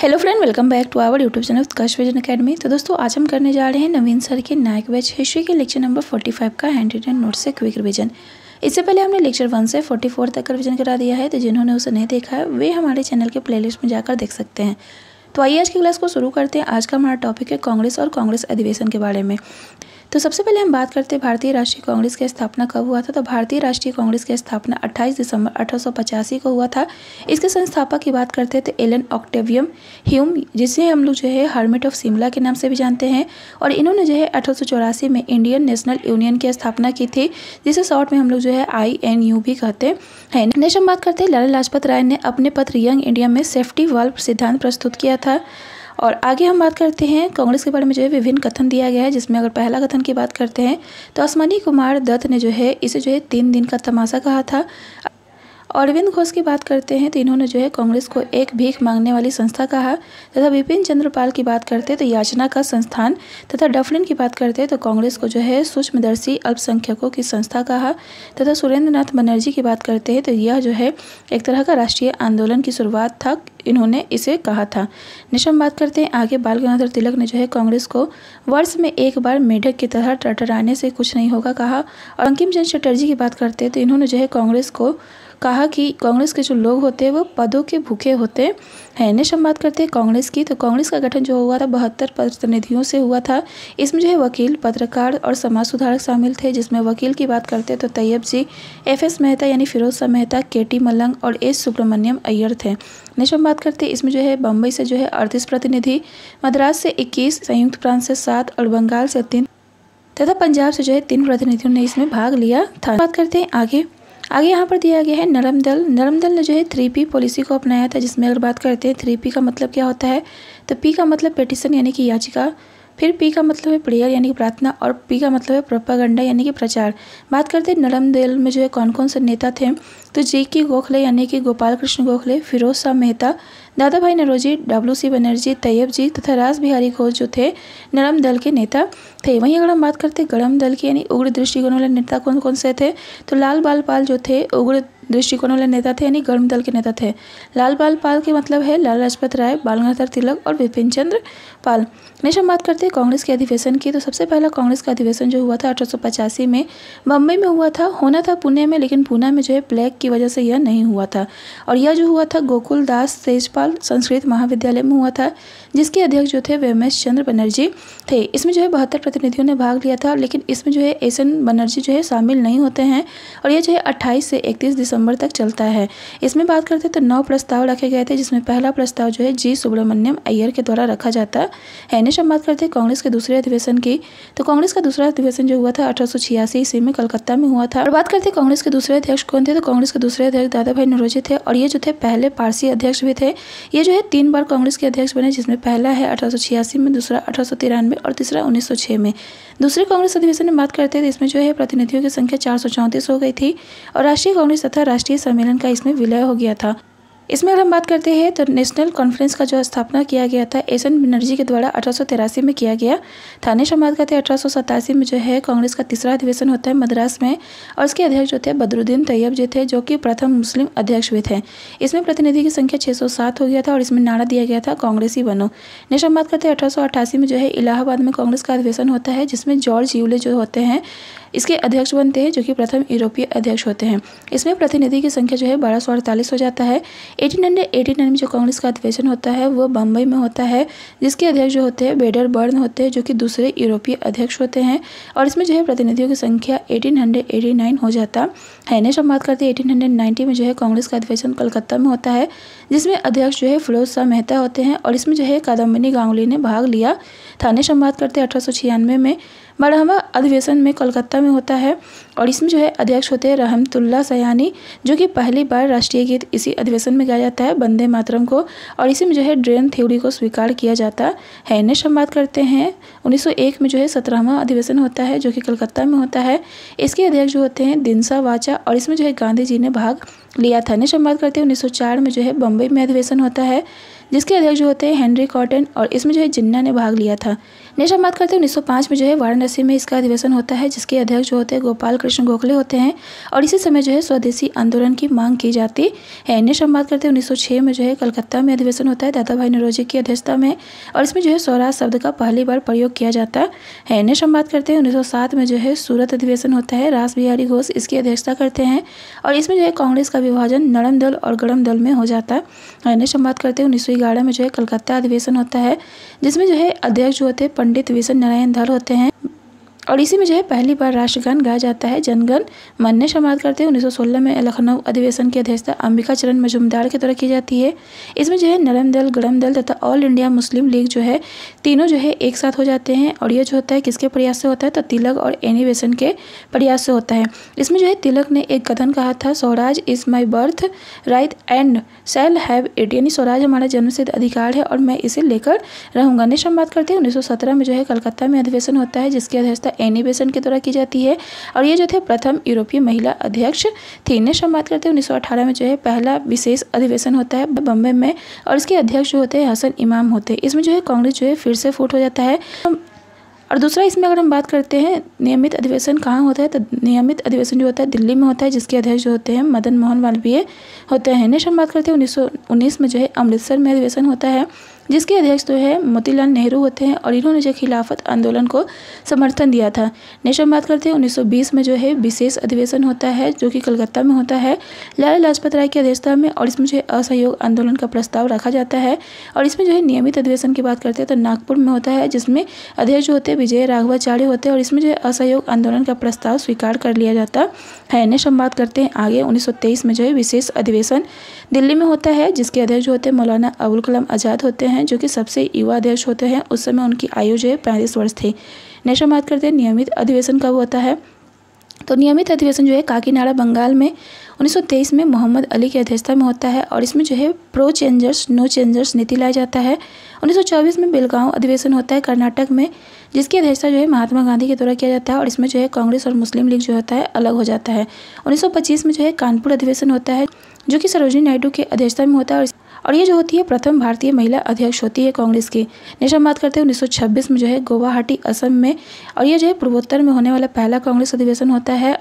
Hello friend, welcome back to our YouTube channel Utkarsh Vision Academy. तो दोस्तों, आज हम करने जा रहे हैं नवीन सर के नायक बैच हिस्ट्री के लेक्चर नंबर 45 का हैंड रिटन नोट से क्विक रिवीजन। इससे पहले हमने लेक्चर 1 से 44 तक का रिवीजन करा दिया है, तो जिन्होंने उसे नहीं देखा है वे हमारे चैनल के प्लेलिस्ट में जाकर देख सकते हैं। तो आइए आज की क्लास को शुरू करते हैं। आज का हमारा टॉपिक है कांग्रेस और कांग्रेस अधिवेशन के बारे में। तो सबसे पहले हम बात करते हैं भारतीय राष्ट्रीय कांग्रेस की स्थापना कब हुआ था। तो भारतीय राष्ट्रीय कांग्रेस की स्थापना 28 दिसंबर 1885 को हुआ था। इसके संस्थापक की बात करते हैं तो एलन ऑक्टेवियम ह्यूम, जिसे हम लोग जो है हर्मिट ऑफ शिमला के नाम से भी जानते हैं, और इन्होंने जो है 1884 में इंडियन नेशनल यूनियन की स्थापना की थी, जिसे शॉर्ट में हम लोग जो है INU भी कहते हैं। नेक्स्ट हम बात करते हैं लाला लाजपत राय ने अपने पत्र यंग इंडिया में सेफ्टी वाल्व सिद्धांत प्रस्तुत किया था। और आगे हम बात करते हैं कांग्रेस के बारे में जो है विभिन्न कथन दिया गया है, जिसमें अगर पहला कथन की बात करते हैं तो अश्वनी कुमार दत्त ने जो है इसे जो है 3 दिन का तमाशा कहा था। अरविंद घोष की बात करते हैं तो इन्होंने जो है कांग्रेस को एक भीख मांगने वाली संस्था कहा, तथा बिपिन चंद्रपाल की बात करते हैं तो याचना का संस्थान, तथा डफलिन की बात करते हैं तो कांग्रेस को जो है सूक्ष्मदर्शी अल्पसंख्यकों की संस्था कहा, तथा सुरेंद्र नाथ बनर्जी की बात करते हैं तो यह जो है एक तरह का राष्ट्रीय आंदोलन की शुरुआत था, इन्होंने इसे कहा था। नेक्स्ट हम बात करते हैं आगे, बाल गंगाधर तिलक ने जो है कांग्रेस को वर्ष में एक बार मेढक की तरह टरटराने से कुछ नहीं होगा कहा। और बंकिम चंद्र चटर्जी की बात करते हैं तो इन्होंने जो है कांग्रेस को कहा कि कांग्रेस के जो लोग होते हैं वो पदों के भूखे होते हैं। नेक्स्ट हम बात करते हैं कांग्रेस की। तो कांग्रेस का गठन जो हुआ था 72 प्रतिनिधियों से हुआ था। इसमें जो है वकील, पत्रकार और समाज सुधारक शामिल थे, जिसमें वकील की बात करते हैं तो तैयब जी, FS मेहता यानी फिरोज शाह मेहता, KT मलंग और S सुब्रमण्यम अय्यर थे। नेक्स्ट हम बात करते हैं इसमें जो है बम्बई से जो है 38 प्रतिनिधि, मद्रास से 21, संयुक्त प्रांत से 7 और बंगाल से 3 तथा पंजाब से जो है 3 प्रतिनिधियों ने इसमें भाग लिया था। बात करते हैं आगे यहाँ पर दिया गया है नरम दल। नरम दल ने जो है 3P पॉलिसी को अपनाया था, जिसमें अगर बात करते हैं 3P का मतलब क्या होता है, तो P का मतलब पेटिशन यानी कि याचिका, फिर P का मतलब है प्रेयर यानी कि प्रार्थना, और P का मतलब है प्रोपागंडा यानी कि प्रचार। बात करते हैं नरम दल में जो है कौन कौन से नेता थे, तो JK गोखले यानी कि गोपाल कृष्ण गोखले, फिरोज शाह मेहता, दादा भाई नौरोजी, WC बनर्जी, तैयब जी तथा रास बिहारी घोष जो थे नरम दल के नेता थे। वहीं अगर हम बात करते हैं गरम दल के यानी उग्र दृष्टिकोण वाले नेता कौन कौन से थे, तो लाल बाल पाल जो थे उग्र दृष्टिकोण वाले नेता थे यानी गर्म दल के नेता थे। लाल बाल पाल के मतलब है लाला लाजपत राय, बाल गंगाधर तिलक और बिपिन चंद्र पाल। नेक्स्ट हम बात करते हैं कांग्रेस के अधिवेशन की। तो सबसे पहला कांग्रेस का अधिवेशन जो हुआ था 1885 में बम्बई में हुआ था। होना था पुणे में, लेकिन पुणे में जो है प्लेग की वजह से यह नहीं हुआ था। और यह जो हुआ था गोकुल दास तेजपाल संस्कृत महाविद्यालय में हुआ था, जिसके अध्यक्ष जो थे वेमेश चंद्र बनर्जी थे। इसमें जो है 72 प्रतिनिधियों ने भाग लिया था, लेकिन इसमें जो है SN बनर्जी जो है शामिल नहीं होते हैं, और यह जो है 28 से 31 दिसंबर तक चलता है। इसमें बात करते तो 9 प्रस्ताव रखे गए थे, जिसमें पहला प्रस्ताव जो है G सुब्रमण्यम अय्यर के द्वारा रखा जाता है। नेक्स्ट हम बात करते हैं कांग्रेस के दूसरे अधिवेशन की। तो कांग्रेस का दूसरा अधिवेशन जो हुआ था 1886 ईस्वी में कलकत्ता में हुआ था। और बात करते हैं कांग्रेस के दूसरे अध्यक्ष कौन थे, तो कांग्रेस के दूसरे अध्यक्ष दादा भाई नौरोजी थे, और ये जो थे पहले पारसी अध्यक्ष भी थे। ये जो है 3 बार कांग्रेस के अध्यक्ष बने, जिसमें पहला है 1886 में, दूसरा 1893 और तीसरा 1906 में। दूसरे कांग्रेस अधिवेशन में बात करते थे, इसमें जो है प्रतिनिधियों की संख्या 434 हो गई थी, और राष्ट्रीय कांग्रेस तथा राष्ट्रीय सम्मेलन का इसमें विलय हो गया था। इसमें अगर हम बात करते हैं तो नेशनल कॉन्फ्रेंस का जो स्थापना किया गया था SN बनर्जी के द्वारा 1883 में किया गया था। नेक्स्ट हम बात करते हैं 1887 में जो है कांग्रेस का तीसरा अधिवेशन होता है मद्रास में, और इसके अध्यक्ष जो थे बदरुद्दीन तैयब जी थे, जो कि प्रथम मुस्लिम अध्यक्ष भी थे। इसमें प्रतिनिधि की संख्या 607 हो गया था, और इसमें नारा दिया गया था कांग्रेसी बनो। नेक्स्ट हम बात करते हैं 1888 में जो है इलाहाबाद में कांग्रेस का अधिवेशन होता है, जिसमें जॉर्ज यूले जो होते हैं इसके अध्यक्ष बनते हैं, जो कि प्रथम यूरोपीय अध्यक्ष होते हैं। इसमें प्रतिनिधि की संख्या जो है 1248 हो जाता है। 1889 में जो कांग्रेस का अधिवेशन होता है वो बम्बई में होता है, जिसके अध्यक्ष जो होते हैं बेडर बर्न होते हैं, जो कि दूसरे यूरोपीय अध्यक्ष होते हैं, और इसमें जो है प्रतिनिधियों की संख्या 1889 हो जाता है। नेक्स्ट हम बात करते हैं 1890 में जो है कांग्रेस का अधिवेशन कलकत्ता में होता है, जिसमें अध्यक्ष जो है फिरोज शाह मेहता होते हैं, और इसमें जो है कादम्बिनी गांगुली ने भाग लिया था। नेक्स्ट हम बात करते हैं 1896 में बड़हवा अधिवेशन में कलकत्ता में होता है, और इसमें जो है अध्यक्ष होते हैं रहमतुल्लाह सयानी, जो कि पहली बार राष्ट्रीय गीत इसी अधिवेशन में गाया जाता है वंदे मातरम को, और इसी में जो है ड्रेन थ्योरी को स्वीकार किया जाता है। नेक्स्ट हम बात करते हैं 1901 में जो है 17वां अधिवेशन होता है, जो कि कलकत्ता में होता है। इसके अध्यक्ष जो होते हैं दिनसा वाचा, और इसमें जो है गांधी जी ने भाग लिया था। नेक्स्ट हम बात करते हैं 1904 में जो है बम्बई में अधिवेशन होता है, जिसके अध्यक्ष जो होते हैं हेनरी कॉटन, और इसमें जो है जिन्ना ने भाग लिया था। नेक्स्ट हम बात करते हैं 1905 में जो है वाराणसी में इसका अधिवेशन होता है, जिसके अध्यक्ष जो होते हैं गोपाल कृष्ण गोखले होते हैं, और इसी समय जो है स्वदेशी आंदोलन की मांग की जाती है। नेक्स्ट हम बात करते हैं 1906 में जो है कलकत्ता में अधिवेशन होता है दादा भाई नौरोजी की अध्यक्षता में, और इसमें जो है स्वराज शब्द का पहली बार प्रयोग किया जाता है। नेक्स्ट हम बात करते हैं 1907 में जो है सूरत अधिवेशन होता है, रास बिहारी घोष इसकी अध्यक्षता करते हैं, और इसमें जो है कांग्रेस का विभाजन नरम दल और गरम दल में हो जाता है। नेक्स्ट हम बात करते हैं 1911 में जो है कलकत्ता अधिवेशन होता है, जिसमें जो है अध्यक्ष जो होते हैं पंडित विशन नारायण धर होते हैं, और इसी में जो है पहली बार राष्ट्रगान गाया जाता है, जनगण मन। ने समाप्त करते हैं 1916 में लखनऊ अधिवेशन की अध्यक्षता अंबिका चरण मजूमदार के द्वारा की जाती है। इसमें जो है नरम दल, गरम दल तथा ऑल इंडिया मुस्लिम लीग जो है तीनों जो है एक साथ हो जाते हैं, और ये जो होता है किसके प्रयास से होता है, तो तिलक और एनी बेसेंट के प्रयास से होता है। इसमें जो है तिलक ने एक कथन कहा था, Swaraj is my birth right and shall have it, यानी स्वराज हमारा जन्मसिद्ध अधिकार है और मैं इसे लेकर रहूंगा। नेक्स्ट हम बात करते हैं 1917 में जो है कलकत्ता में अधिवेशन होता है, जिसकी अध्यक्षता एनी बेसेंट के द्वारा की जाती है, और ये जो थे प्रथम यूरोपीय महिला अध्यक्ष थी। नेक्स्ट हम बात करते हैं 1918 में जो है पहला विशेष अधिवेशन होता है बम्बई में, और इसके अध्यक्ष जो होते हैं हसन इमाम होते हैं। इसमें जो है कांग्रेस जो है फिर से फूट हो जाता है। और दूसरा इसमें अगर हम बात करते हैं नियमित अधिवेशन कहाँ होता है, तो नियमित अधिवेशन जो होता है दिल्ली में होता है, जिसके अध्यक्ष जो होते हैं मदन मोहन मालवीय होते हैं। नेक्स्ट हम बात करते हैं 1919 में जो है अमृतसर में अधिवेशन होता है, जिसके अध्यक्ष जो है मोतीलाल नेहरू होते हैं, और इन्होंने जो खिलाफत आंदोलन को समर्थन दिया था। नेक्स्ट हम बात करते हैं 1920 में जो है विशेष अधिवेशन होता है, जो कि कलकत्ता में होता है लाला लाजपत राय की अध्यक्षता में, और इसमें जो है असहयोग आंदोलन का प्रस्ताव रखा जाता है। और इसमें जो है नियमित अधिवेशन की बात करते हैं तो नागपुर में होता है, जिसमें अध्यक्ष जो होते हैं विजय राघवाचार्य होते हैं, और इसमें जो है असहयोग आंदोलन का प्रस्ताव स्वीकार कर लिया जाता है। नेक्स्ट हम बात करते हैं आगे 1923 में जो है विशेष अधिवेशन दिल्ली में होता है, जिसके अध्यक्ष जो होते हैं मौलाना अबुल कलाम आज़ाद होते हैं, जो कि सबसे युवा अध्यक्ष होते हैं। उस समय उनकी आयु जो है 35 वर्ष थी। नेक्स्ट हम बात करते हैं नियमित अधिवेशन कब होता है, तो नियमित अधिवेशन जो है काकीनाडा बंगाल में 1923 में मोहम्मद अली की अध्यक्षता में होता है, और इसमें जो है प्रो चेंजर्स नो चेंजर्स नीति लाया जाता है। 1924 में बेलगांव अधिवेशन होता है कर्नाटक में, जिसकी अध्यक्षता जो है महात्मा गांधी के द्वारा किया जाता है, और इसमें जो है कांग्रेस और मुस्लिम लीग जो होता है अलग हो जाता है। 1925 में जो है कानपुर अधिवेशन होता है, जो कि सरोजिनी नायडू की अध्यक्षता में होता है, और ये जो होती है प्रथम भारतीय महिला अध्यक्ष होती है कांग्रेस की। नेक्स्ट हम बात करते हैं 1926 में जो है गुवाहाटी असम में, और ये जो है पूर्वोत्तर में होने वाला पहला कांग्रेस अधिवेशन होता है,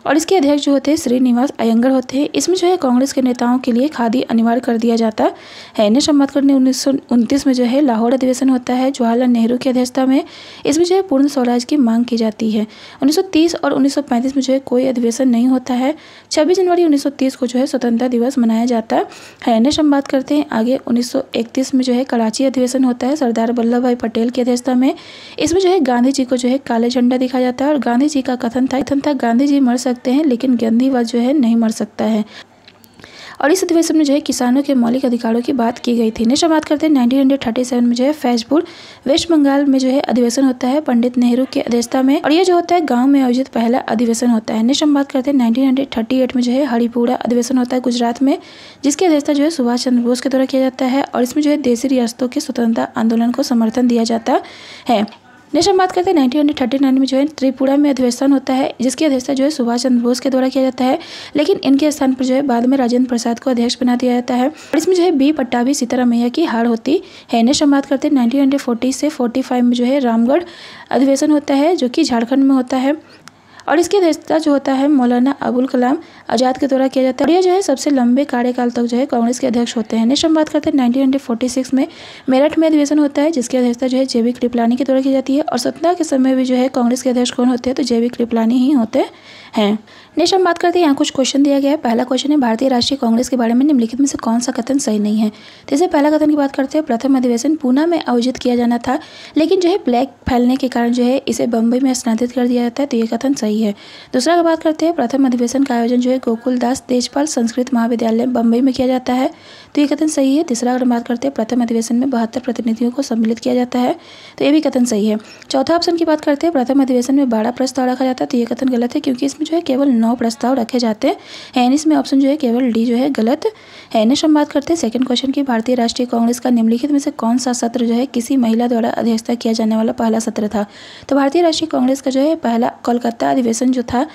और इसके अध्यक्ष जो होते हैं श्रीनिवास अयंगर होते हैं। इसमें जो है कांग्रेस के नेताओं के लिए खादी अनिवार्य कर दिया जाता है। नेक्स्ट हम बात करते हैं 1929 में जो है लाहौर अधिवेशन होता है जवाहरलाल नेहरू की अध्यक्षता में। इसमें जो है पूर्ण स्वराज की मांग की जाती है। 1930 और 1935 में जो है कोई अधिवेशन नहीं होता है। 26 जनवरी 1930 को जो है स्वतंत्रता दिवस मनाया जाता है। नेक्स्ट हम बात करते हैं आगे 1931 में जो है कराची अधिवेशन होता है सरदार वल्लभ भाई पटेल की अध्यक्षता में। इसमें जो है गांधी जी को जो है काले झंडा दिखाया जाता है, और गांधी जी का कथन था गांधी जी मर सकते हैं लेकिन गांधीवाद जो है नहीं मर सकता है। और इस अधिवेशन में जो है किसानों के मौलिक अधिकारों की बात की गई थी। नेक्स्ट बात करते हैं 1937 में जो है फैजपुर वेस्ट बंगाल में जो है अधिवेशन होता है पंडित नेहरू की अध्यक्षता में, और ये जो होता है गांव में आयोजित पहला अधिवेशन होता है। नेक्स्ट हम बात करते हैं 1938 में जो है हरिपुरा अधिवेशन होता है गुजरात में, जिसकी अध्यक्षता जो है सुभाष चंद्र बोस के द्वारा किया जाता है, और इसमें जो है देशी रियासतों के स्वतंत्रता आंदोलन को समर्थन दिया जाता है। नेक्स्ट हम बात करते हैं 1939 में जो है त्रिपुरा में अधिवेशन होता है, जिसकी अध्यक्षता जो है सुभाष चंद्र बोस के द्वारा किया जाता है, लेकिन इनके स्थान पर जो है बाद में राजेंद्र प्रसाद को अध्यक्ष बना दिया जाता है, और इसमें जो है बी पट्टाभी सीतारामैया की हार होती है। नेक्स्ट हम बात करते हैं 1940 से 45 में जो है रामगढ़ अधिवेशन होता है, जो कि झारखंड में होता है, और इसकी अध्यक्षता जो होता है मौलाना अबुल कलाम आज़ाद के द्वारा किया जाता है, और ये जो है सबसे लंबे कार्यकाल तक जो है कांग्रेस के अध्यक्ष होते हैं। नेक्स्ट हम बात करते हैं 1946 में मेरठ में अधिवेशन होता है, जिसकी अध्यक्षता जो है जेबी कृपलानी के द्वारा की जाती है, और सतना के समय भी जो है कांग्रेस के अध्यक्ष कौन होते हैं, तो जेबी कृपलानी ही होते हैं। नेक्स्ट हम बात करते हैं, यहाँ कुछ क्वेश्चन दिया गया है। पहला क्वेश्चन है भारतीय राष्ट्रीय कांग्रेस के बारे में निम्नलिखित में से कौन सा कथन सही नहीं है। जैसे पहला कथन की बात करते हैं प्रथम अधिवेशन पूना में आयोजित किया जाना था, लेकिन जो है प्लेग फैलने के कारण जो है इसे बम्बई में स्थानांतरित कर दिया जाता है, तो ये कथन सही है। दूसरा का बात करते हैं प्रथम अधिवेशन का आयोजन जो है गोकुलदास तेजपाल संस्कृत महाविद्यालय बम्बई में किया जाता है, तो ये कथन सही है। तीसरा अगर बात करते हैं प्रथम अधिवेशन में 72 प्रतिनिधियों को सम्मिलित किया जाता है, तो ये भी कथन सही है। चौथा ऑप्शन की बात करते हैं प्रथम अधिवेशन में 12 प्रस्ताव रखा जाता है, तो ये कथन गलत है, क्योंकि इसमें जो है केवल 9 प्रस्ताव रखे जाते हैं। इसमें ऑप्शन जो है केवल डी जो है गलत है। नेक्स्ट हम बात करते हैं सेकंड क्वेश्चन की भारतीय राष्ट्रीय कांग्रेस का निम्नलिखित में से कौन सा सत्र जो है किसी महिला द्वारा अध्यक्षता किया जाने वाला पहला सत्र था। तो भारतीय राष्ट्रीय कांग्रेस का जो है पहला कोलकाता अधिवेशन जो था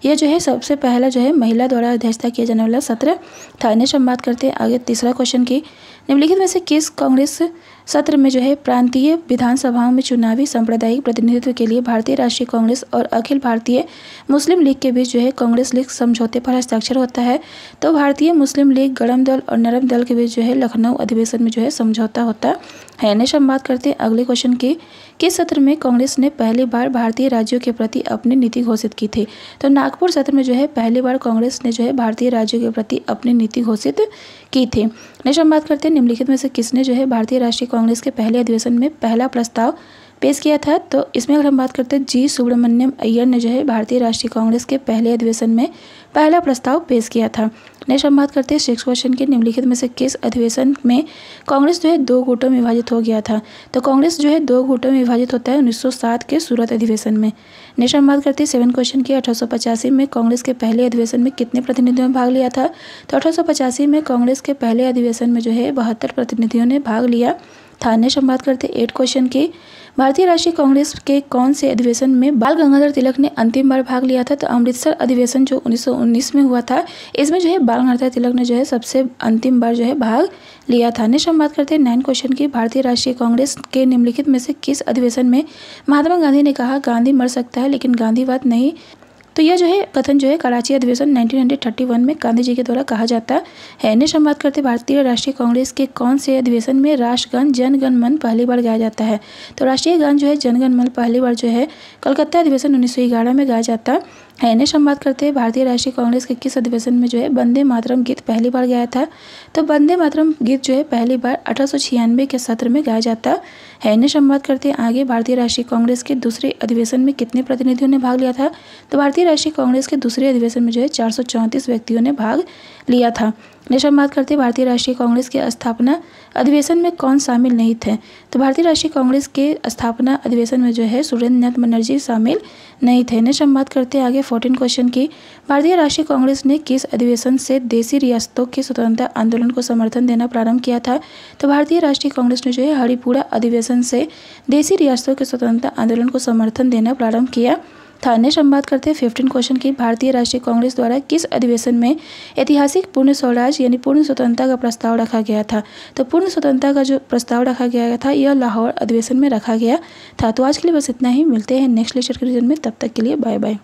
यह जो है सबसे पहला जो है महिला द्वारा अध्यक्षता किया जाने वाला सत्र था। नेक्स्ट हम बात करते हैं आगे तीसरा क्वेश्चन की, निम्नलिखित में से किस कांग्रेस सत्र में जो है प्रांतीय विधानसभाओं में चुनावी सांप्रदायिक प्रतिनिधित्व के लिए भारतीय राष्ट्रीय कांग्रेस और अखिल भारतीय मुस्लिम लीग के बीच जो है कांग्रेस लीग समझौते पर हस्ताक्षर होता है? तो भारतीय मुस्लिम लीग गरम दल और नरम दल के बीच जो है लखनऊ अधिवेशन में जो है समझौता होता है। नेक्स्ट हम बात करते हैं अगले क्वेश्चन की, किस सत्र में कांग्रेस ने पहली बार भारतीय राज्यों के प्रति अपनी नीति घोषित की थी? तो नागपुर सत्र में जो है पहली बार कांग्रेस ने जो है भारतीय राज्यों के प्रति अपनी नीति घोषित की थी। नेक्स्ट हम बात करते हैं निम्नलिखित में से किसने जो है भारतीय राष्ट्रीय कांग्रेस के पहले अधिवेशन में पहला प्रस्ताव पेश किया था? तो इसमें अगर हम बात करते हैं जी सुब्रमण्यम अय्यर ने जो है भारतीय राष्ट्रीय कांग्रेस के पहले अधिवेशन में पहला प्रस्ताव पेश किया था। नेक्स्ट हम बात करते हैं 6 क्वेश्चन के, निम्नलिखित में से किस अधिवेशन में कांग्रेस जो है 2 गुटों में विभाजित हो गया था? तो कांग्रेस जो है 2 गुटों में विभाजित होता है 1907 के सूरत अधिवेशन में। नेक्स्ट हम बात करते हैं 7 क्वेश्चन की, 1885 में कांग्रेस के पहले अधिवेशन में कितने प्रतिनिधियों ने भाग लिया था? तो 1885 में कांग्रेस के पहले अधिवेशन में जो है 72 प्रतिनिधियों ने भाग लिया था। नेक्स्ट हम बात करते हैं 8 क्वेश्चन की, भारतीय राष्ट्रीय कांग्रेस के कौन से अधिवेशन में बाल गंगाधर तिलक ने अंतिम बार भाग लिया था? तो अमृतसर अधिवेशन जो 1919 में हुआ था, इसमें जो है बाल गंगाधर तिलक ने जो है सबसे अंतिम बार जो है भाग लिया था। नेक्स्ट हम बात करते हैं 9 क्वेश्चन की, भारतीय राष्ट्रीय कांग्रेस के निम्नलिखित में से किस अधिवेशन में महात्मा गांधी ने कहा गांधी मर सकता है लेकिन गांधीवाद नहीं? तो यह जो है कथन जो है कराची अधिवेशन 1931 में गांधी जी के द्वारा कहा जाता है। नेक्स्ट हम बात करते हैं भारतीय राष्ट्रीय कांग्रेस के कौन से अधिवेशन में राष्ट्रगान जन गण मन पहली बार गाया जाता है? तो राष्ट्रीय गान जो है जन गण मन पहली बार जो है कलकत्ता अधिवेशन 1911 में गाया जाता है। नेक्स्ट हम बात करते हैं भारतीय राष्ट्रीय कांग्रेस के किस अधिवेशन में जो है वंदे मातरम गीत पहली बार गाया था? तो वंदे मातरम गीत जो है पहली बार 1896 के सत्र में गाया जाता है। नेक्स्ट हम बात करते हैं आगे भारतीय राष्ट्रीय कांग्रेस के दूसरे अधिवेशन में कितने प्रतिनिधियों ने भाग लिया था? तो भारतीय राष्ट्रीय कांग्रेस के दूसरे अधिवेशन में जो है 434 व्यक्तियों ने भाग लिया था। नेक्स्ट हम बात करते हैं भारतीय राष्ट्रीय कांग्रेस के स्थापना अधिवेशन में कौन शामिल नहीं थे? तो भारतीय राष्ट्रीय कांग्रेस के स्थापना अधिवेशन में जो है सुरेंद्रनाथ बनर्जी शामिल नहीं थे। नेक्स्ट हम बात करते हैं आगे 14 क्वेश्चन की, भारतीय राष्ट्रीय कांग्रेस ने किस अधिवेशन से देशी रियासतों के स्वतंत्रता आंदोलन को समर्थन देना प्रारंभ किया था? तो भारतीय राष्ट्रीय कांग्रेस ने जो है हरिपुरा अधिवेशन से देशी रियासतों के स्वतंत्रता आंदोलन को समर्थन देना प्रारंभ किया था। नेक्स्ट हम बात करते हैं 15 क्वेश्चन की, भारतीय राष्ट्रीय कांग्रेस द्वारा किस अधिवेशन में ऐतिहासिक पूर्ण स्वराज यानी पूर्ण स्वतंत्रता का प्रस्ताव रखा गया था? तो पूर्ण स्वतंत्रता का जो प्रस्ताव रखा गया था यह लाहौर अधिवेशन में रखा गया था। तो आज के लिए बस इतना ही, मिलते हैं नेक्स्ट लेक्चर के रीजन में, तब तक के लिए बाय बाय।